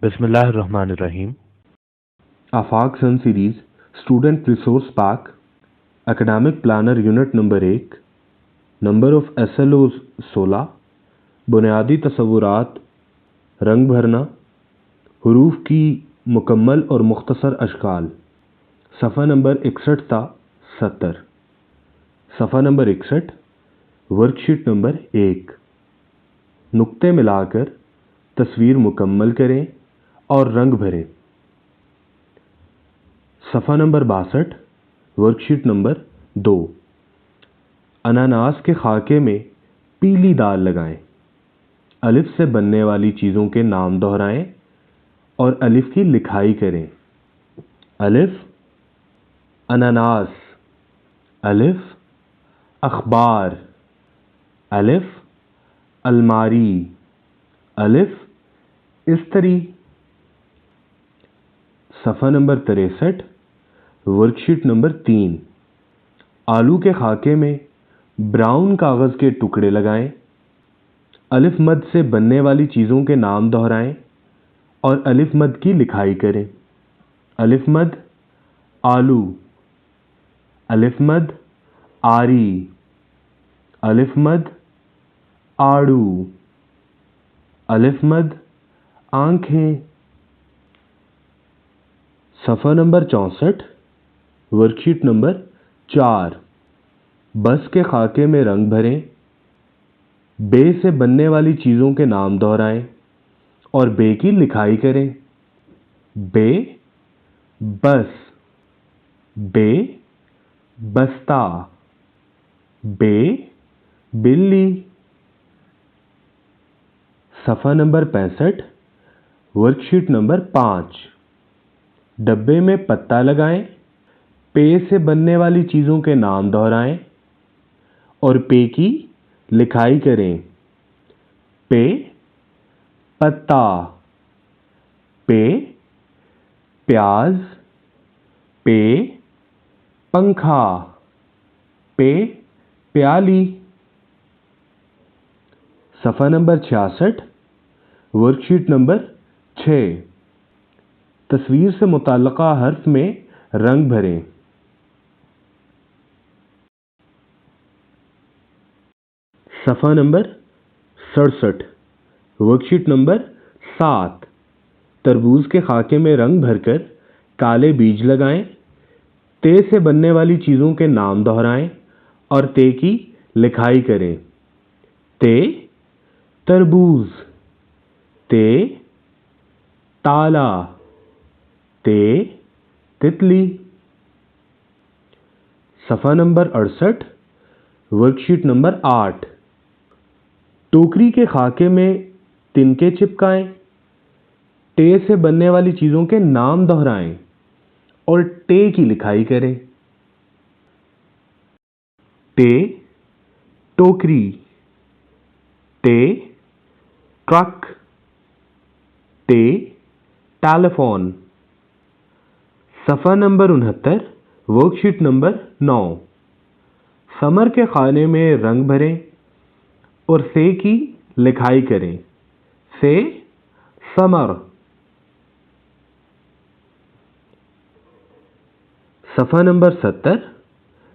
बिस्मिल्लाहिर्रहमानिर्रहीम। Afaq sun series student resource pack academic planner unit number 1 number of SLO 16 बुनियादी तसव्वुरात रंग भरना हरूफ की मुकम्मल और मुख्तसर अशकाल सफ़ा नंबर 61 था 70 सफ़ा नंबर 61 वर्कशीट नंबर 1 नुक्ते मिलाकर तस्वीर मुकम्मल करें और रंग भरें। सफ़ा नंबर 62 वर्कशीट नंबर 2 अनानास के खाके में पीली दाल लगाएं। अलिफ से बनने वाली चीज़ों के नाम दोहराएं और अलिफ की लिखाई करें। अलिफ अनानास, अलिफ अखबार, अलिफ अलमारी, अलिफ इस्त्री। सफ़ा नंबर 63 वर्कशीट नंबर 3 आलू के खाके में ब्राउन कागज़ के टुकड़े लगाएं। अलिफ मद से बनने वाली चीज़ों के नाम दोहराएं और अलिफ मद की लिखाई करें। अलिफ मद आलू, अलिफ मद आरी, अलिफ मद आड़ू, अलिफ मद आंखें। सफ़ा नंबर 64 वर्कशीट नंबर 4 बस के खाके में रंग भरें। बे से बनने वाली चीज़ों के नाम दोहराएं और बे की लिखाई करें। बे बस, बे बस्ता, बे बिल्ली। सफ़ा नंबर 65 वर्कशीट नंबर 5 डब्बे में पत्ता लगाएं। पे से बनने वाली चीज़ों के नाम दोहराएं और पे की लिखाई करें। पे पत्ता, पे प्याज, पे पंखा, पे प्याली। सफ़ा नंबर 66 वर्कशीट नंबर 6 तस्वीर से मुताल्लिक़ा हर्फ में रंग भरें। सफ़ा नंबर 67 वर्कशीट नंबर 7 तरबूज के खाके में रंग भरकर काले बीज लगाएं। ते से बनने वाली चीज़ों के नाम दोहराएं और ते की लिखाई करें। ते तरबूज, ते ताला, ते तितली। सफ़ा नंबर 68 वर्कशीट नंबर 8 टोकरी के खाके में तिनके चिपकाएं। टे से बनने वाली चीज़ों के नाम दोहराएं और टे की लिखाई करें। टे टोकरी, टे ट्रक, टे टेलीफोन। सफ़ा नंबर 69 वर्कशीट नंबर 9 समर के खाने में रंग भरें और से की लिखाई करें। से समर। सफ़ा नंबर 70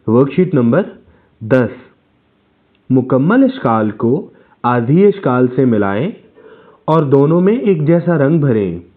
वर्कशीट नंबर 10 मुकम्मल इश्काल को आधी इश्काल से मिलाएं और दोनों में एक जैसा रंग भरें।